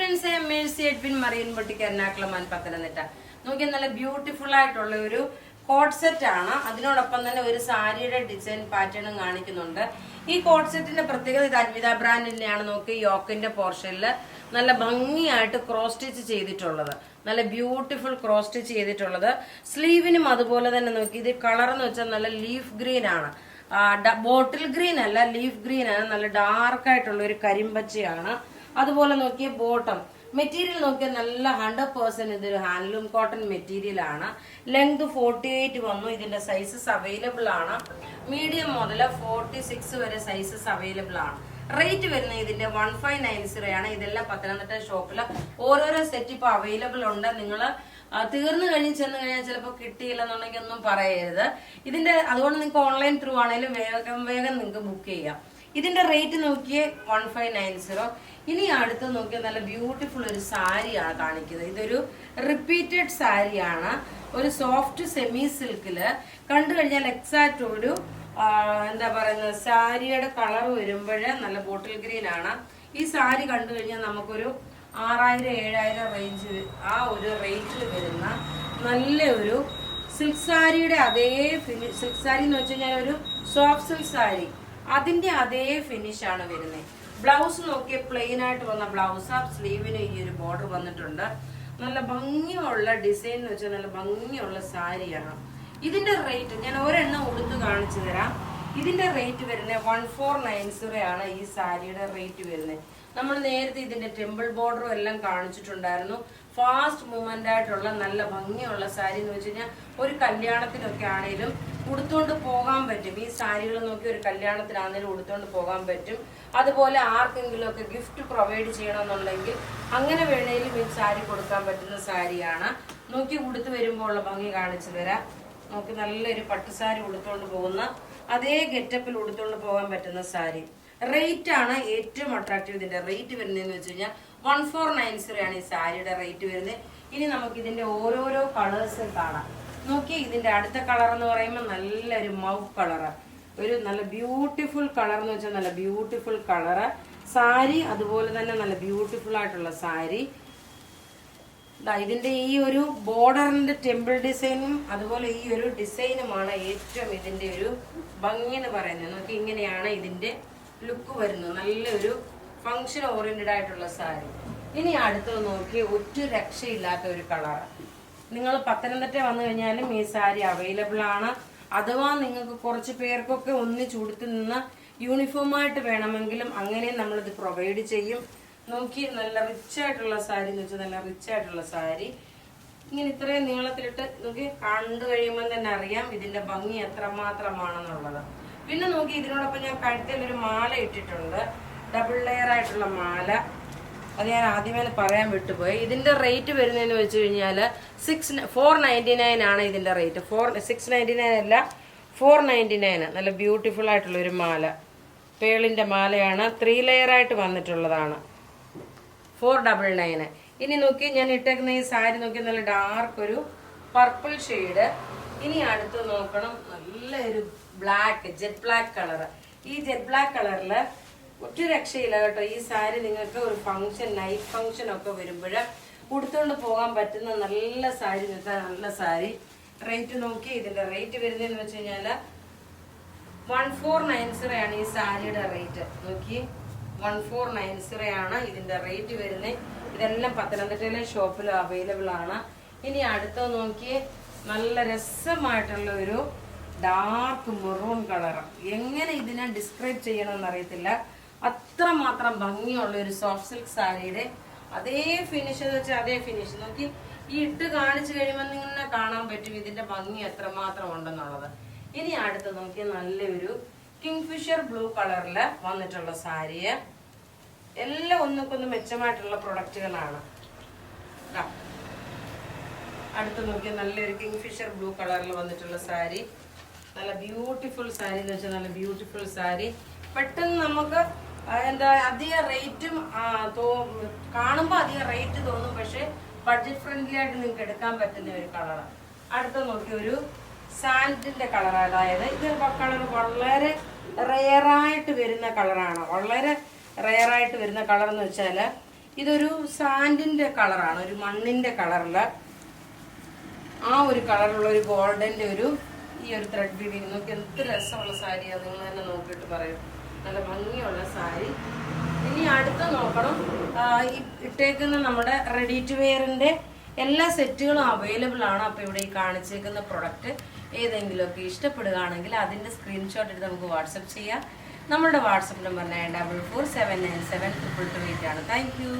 Friends, Mercy Edwin മറിയൻ boutique Ernakulam Pathanamthitta. നോക്കിയാൽ നല്ല beautiful ആയിട്ടുള്ള ഒരു കോട്ട് സെറ്റ് ആണ്. അതിനോടൊപ്പം തന്നെ ഒരു സാരിയുടെ ഡിസൈൻ പാറ്റേണും കാണിക്കുന്നുണ്ട്. ഈ കോട്ട് സെറ്റിന്റെ പ്രത്യേകത ഇത് അൻവിത ബ്രാൻഡിന്റെയാണ്. നോക്കി യോക്കിന്റെ പോർഷനിൽ നല്ല ഭംഗിയായിട്ട് ക്രോസ് സ്റ്റിച്ച് ചെയ്തിട്ടുള്ളത്, നല്ല ബ്യൂട്ടിഫുൾ ക്രോസ് സ്റ്റിച്ച് ചെയ്തിട്ടുള്ളത്. സ്ലീവിനും അതുപോലെ തന്നെ നോക്കി ഇത് കളർ എന്ന് വെച്ചാൽ നല്ല ലീഫ് ഗ്രീൻ ആണ്, ബോട്ടിൽ ഗ്രീൻ അല്ല, ലീഫ് ഗ്രീൻ ആണ്. നല്ല ഡാർക്ക് ആയിട്ടുള്ള ഒരു കരിമ്പച്ചയാണ്. അതുപോലെ നോക്കിയ ബോട്ടം മെറ്റീരിയൽ നോക്കിയാൽ നല്ല 100% ഇതൊരു ഹാൻഡ്ലൂം കോട്ടൺ മെറ്റീരിയൽ ആണ്. ലെങ്ത് 48 വന്നു. ഇതിന്റെ സൈസസ് അവൈലബിൾ ആണ്. മീഡിയം മുതൽ 46 വരെ സൈസസ് അവൈലബിൾ ആണ്. റേറ്റ് വരുന്നത് ഇതിന്റെ 1590 ആണ്. ഇതെല്ലാം പത്തനംതിട്ട ഷോപ്പിൽ ഓരോരോ സെറ്റ് ഇപ്പൊ അവൈലബിൾ ഉണ്ട്. നിങ്ങൾ തീർന്നു കഴിഞ്ഞ് ചെന്ന് കഴിഞ്ഞാൽ ചിലപ്പോൾ കിട്ടിയില്ലെന്നുണ്ടെങ്കിൽ ഒന്നും പറയരുത്. ഇതിന്റെ അതുകൊണ്ട് നിങ്ങൾക്ക് ഓൺലൈൻ ത്രൂ ആണെങ്കിലും വേഗം നിങ്ങൾക്ക് ബുക്ക് ചെയ്യാം. ഇതിന്റെ റേറ്റ് നോക്കിയേ 1590. ഇനി അടുത്ത് നോക്കിയാൽ നല്ല ബ്യൂട്ടിഫുൾ ഒരു സാരിയാണ് കാണിക്കുന്നത്. ഇതൊരു റിപ്പീറ്റഡ് സാരിയാണ്. ഒരു സോഫ്റ്റ് സെമി സിൽക്കില് കണ്ടു കഴിഞ്ഞാൽ എക്സാക്ട് ഒരു എന്താ പറയുന്നത് സാരിയുടെ കളർ വരുമ്പോഴേ നല്ല ബോട്ടിൽ ഗ്രീൻ ആണ്. ഈ സാരി കണ്ടു കഴിഞ്ഞാൽ നമുക്കൊരു 6000-7000 റേഞ്ച് ആ ഒരു റേറ്റിൽ വരുന്ന നല്ല ഒരു സിൽക്ക് സാരിയുടെ അതേ ഫിനിഷ്. സിൽക്ക് സാരി എന്ന് വെച്ച് കഴിഞ്ഞാൽ ഒരു സോഫ്റ്റ് സിൽക്ക് സാരി, അതിന്റെ അതേ ഫിനിഷ് ആണ് വരുന്നത്. ബ്ലൗസ് നോക്കിയ പ്ലെയിൻ ആയിട്ട് വന്ന ബ്ലൗസ്. ആ സ്ലീവിന് ഈ ഒരു ബോർഡർ വന്നിട്ടുണ്ട്. നല്ല ഭംഗിയുള്ള ഡിസൈൻ എന്ന് വെച്ചാൽ നല്ല ഭംഗിയുള്ള സാരിയാണ്. ഇതിന്റെ റേറ്റ് ഞാൻ ഒരെണ്ണം ഉടുത്ത് കാണിച്ചു തരാം. ഇതിന്റെ റേറ്റ് വരുന്നത് 1490 ആണ്. ഈ സാരിയുടെ റേറ്റ് വരുന്നത്. നമ്മൾ നേരത്തെ ഇതിന്റെ ടെമ്പിൾ ബോർഡറും എല്ലാം കാണിച്ചിട്ടുണ്ടായിരുന്നു. ഫാസ്റ്റ് മൂവ്മെന്റ് ആയിട്ടുള്ള നല്ല ഭംഗിയുള്ള സാരി എന്ന് വെച്ച് കഴിഞ്ഞാൽ ഒരു കല്യാണത്തിനൊക്കെ ആണെങ്കിലും ഉടുത്തോണ്ട് പോകാൻ പറ്റും. ഈ സാരികൾ നോക്കി ഒരു കല്യാണത്തിനാണെങ്കിലും ഉടുത്തോണ്ട് പോകാൻ പറ്റും. അതുപോലെ ആർക്കെങ്കിലും ഒക്കെ ഗിഫ്റ്റ് പ്രൊവൈഡ് ചെയ്യണമെന്നുണ്ടെങ്കിൽ അങ്ങനെ വേണേലും ഈ സാരി കൊടുക്കാൻ പറ്റുന്ന സാരിയാണ്. നോക്കി ഉടുത്ത് വരുമ്പോൾ ഉള്ള ഭംഗി കാണിച്ചു തരാം. നോക്കി നല്ലൊരു പട്ടുസാരി ഉടുത്തോണ്ട് പോകുന്ന അതേ ഗെറ്റപ്പിൽ ഉടുത്തോണ്ട് പോകാൻ പറ്റുന്ന സാരി. റേറ്റ് ആണ് ഏറ്റവും അട്രാക്റ്റീവ്. ഇതിന്റെ റേറ്റ് വരുന്നതെന്ന് വെച്ച് കഴിഞ്ഞാൽ 1490 ആണ് ഈ സാരിയുടെ റേറ്റ് വരുന്നത്. ഇനി നമുക്ക് ഇതിന്റെ ഓരോരോ കളേഴ്സ് കാണാം. നോക്കി ഇതിന്റെ അടുത്ത കളർ എന്ന് പറയുമ്പോൾ നല്ലൊരു മൗ കളറ്, ഒരു നല്ല ബ്യൂട്ടിഫുൾ കളർ എന്ന് വെച്ചാൽ നല്ല ബ്യൂട്ടിഫുൾ കളറ് സാരി. അതുപോലെ തന്നെ നല്ല ബ്യൂട്ടിഫുൾ ആയിട്ടുള്ള സാരി. ഇതിന്റെ ഈ ഒരു ബോർഡറിന്റെ ടെമ്പിൾ ഡിസൈനും അതുപോലെ ഈ ഒരു ഡിസൈനുമാണ് ഏറ്റവും ഇതിന്റെ ഒരു ഭംഗി എന്ന് പറയുന്നത്. നോക്കി ഇങ്ങനെയാണ് ഇതിന്റെ ലുക്ക് വരുന്നത്. നല്ലൊരു ഫങ്ഷൻ ഓറിയന്റഡ് ആയിട്ടുള്ള സാരി. ഇനി അടുത്തത് നോക്കി ഒറ്റ രക്ഷയില്ലാത്ത ഒരു കളർ. നിങ്ങൾ പത്തനംതിട്ട വന്നു കഴിഞ്ഞാലും ഈ സാരി അവൈലബിൾ ആണ്. അഥവാ നിങ്ങൾക്ക് കുറച്ച് പേർക്കൊക്കെ ഒന്നിച്ചുടുത്ത് നിന്ന് യൂണിഫോമായിട്ട് വേണമെങ്കിലും അങ്ങനെ നമ്മളിത് പ്രൊവൈഡ് ചെയ്യും. നോക്കി നല്ല റിച്ച് ആയിട്ടുള്ള സാരി എന്ന് വെച്ചാൽ നല്ല റിച്ച് ആയിട്ടുള്ള സാരി. ഇങ്ങനെ ഇത്രയും നീളത്തിലിട്ട് നോക്കി കണ്ടു കഴിയുമ്പോൾ തന്നെ അറിയാം ഇതിന്റെ ഭംഗി എത്രമാത്രമാണെന്നുള്ളത്. പിന്നെ നോക്കി ഇതിനോടൊപ്പം ഞാൻ കഴുത്തിൽ ഒരു മാല ഇട്ടിട്ടുണ്ട്, ഡബിൾ ലെയർ ആയിട്ടുള്ള മാല. അത് ഞാൻ ആദ്യമേ പറയാൻ വിട്ടുപോയി. ഇതിന്റെ റേറ്റ് വരുന്നതെന്ന് വെച്ച് കഴിഞ്ഞാൽ 499 ആണ് ഇതിന്റെ റേറ്റ്. 699 അല്ല, 499. നല്ല ബ്യൂട്ടിഫുൾ ആയിട്ടുള്ള ഒരു മാല, പേളിന്റെ മാലയാണ്. 3 ലെയർ ആയിട്ട് വന്നിട്ടുള്ളതാണ്. 499. ഇനി നോക്കി ഞാൻ ഇട്ടേക്കുന്ന ഈ സാരി നോക്കി നല്ല ഡാർക്ക് ഒരു പർപ്പിൾ ഷെയ്ഡ്. ഇനി അടുത്ത് നോക്കണം നല്ലൊരു ബ്ലാക്ക്, ജെറ്റ് ബ്ലാക്ക് കളർ. ഈ ജെറ്റ് ബ്ലാക്ക് കളറില് ഒറ്റ രക്ഷയില്ല കേട്ടോ. ഈ സാരി നിങ്ങൾക്ക് ഒരു ഫംഗ്ഷൻ, നൈറ്റ് ഫംഗ്ഷൻ ഒക്കെ വരുമ്പോൾ ഉടുത്തോണ്ട് പോകാൻ പറ്റുന്ന നല്ല സാരി, നല്ല സാരി. റേറ്റ് നോക്കി ഇതിന്റെ റേറ്റ് വരുന്നതെന്ന് വെച്ച് കഴിഞ്ഞാല് 1490 ആണ് ഈ സാരിയുടെ റേറ്റ്. നോക്കി 1490 ആണ് ഇതിന്റെ റേറ്റ് വരുന്നത്. ഇതെല്ലാം പത്തനംതിട്ടയിലെ ഷോപ്പിൽ അവൈലബിൾ ആണ്. ഇനി അടുത്തത് നോക്കി നല്ല രസമായിട്ടുള്ള ഒരു ഡാർക്ക് മെറൂൺ കളർ. എങ്ങനെ ഇതിനെ ഡിസ്ക്രൈബ് ചെയ്യണമെന്ന് അറിയത്തില്ല. അത്രമാത്രം ഭംഗിയുള്ള ഒരു സോഫ്റ്റ് സിൽക്ക് സാരിയുടെ അതേ ഫിനിഷ് എന്ന് വെച്ചാൽ അതേ ഫിനിഷ്. നോക്കി ഈ ഇട്ട് കാണിച്ചു കഴിയുമ്പോൾ നിങ്ങനെ കാണാൻ പറ്റും ഇതിന്റെ ഭംഗി എത്രമാത്രം ഉണ്ടെന്നുള്ളത്. ഇനി അടുത്ത് നോക്കി നല്ലൊരു കിങ്ഫിഷർ ബ്ലൂ കളറില് വന്നിട്ടുള്ള സാരിയെ. എല്ലാം ഒന്നുകൊന്ന് മെച്ചമായിട്ടുള്ള പ്രൊഡക്റ്റുകളാണ്. അടുത്ത് നോക്കി നല്ലൊരു കിങ്ഫിഷർ ബ്ലൂ കളറിൽ വന്നിട്ടുള്ള സാരി. നല്ല ബ്യൂട്ടിഫുൾ സാരി എന്ന് വെച്ചാൽ നല്ല ബ്യൂട്ടിഫുൾ സാരി. പെട്ടെന്ന് നമുക്ക് എന്താ അധികം റേറ്റും കാണുമ്പോൾ അധികം റേറ്റ് തോന്നും, പക്ഷെ ബഡ്ജറ്റ് ഫ്രണ്ട്ലി ആയിട്ട് നിങ്ങൾക്ക് എടുക്കാൻ പറ്റുന്ന ഒരു കളർ. അടുത്ത നോക്കി ഒരു സാൻഡിന്റെ കളർ. അതായത് ഇത് കളർ വളരെ റെയറായിട്ട് വരുന്ന കളറാണ്. വളരെ റെയറായിട്ട് വരുന്ന കളർ എന്ന് വെച്ചാൽ ഇതൊരു സാൻഡിന്റെ കളറാണ്, ഒരു മണ്ണിന്റെ കളറില് ആ ഒരു കളറുള്ള ഒരു ഗോൾഡന്റെ ഈ ഒരു ത്രെഡ് വീവിങ്. നോക്കി എന്ത് രസമുള്ള സാരിയാണ്, നിങ്ങൾ തന്നെ നോക്കിയിട്ട് പറയും. നല്ല ഭംഗിയുള്ള സാരി. ഇനി അടുത്ത നോക്കണം, ഇട്ടേക്കുന്ന നമ്മുടെ റെഡി ടു വെയറിന്റെ എല്ലാ സെറ്റുകളും അവൈലബിൾ ആണ്. അപ്പോൾ ഇവിടെ ഈ കാണിച്ചേക്കുന്ന പ്രൊഡക്റ്റ് ഏതെങ്കിലുമൊക്കെ ഇഷ്ടപ്പെടുകയാണെങ്കിൽ അതിന്റെ സ്ക്രീൻഷോട്ട് എടുത്ത് നമുക്ക് വാട്സപ്പ് ചെയ്യാം. നമ്മുടെ വാട്സപ്പ് നമ്പർ 9447972228 ആണ്. Thank you.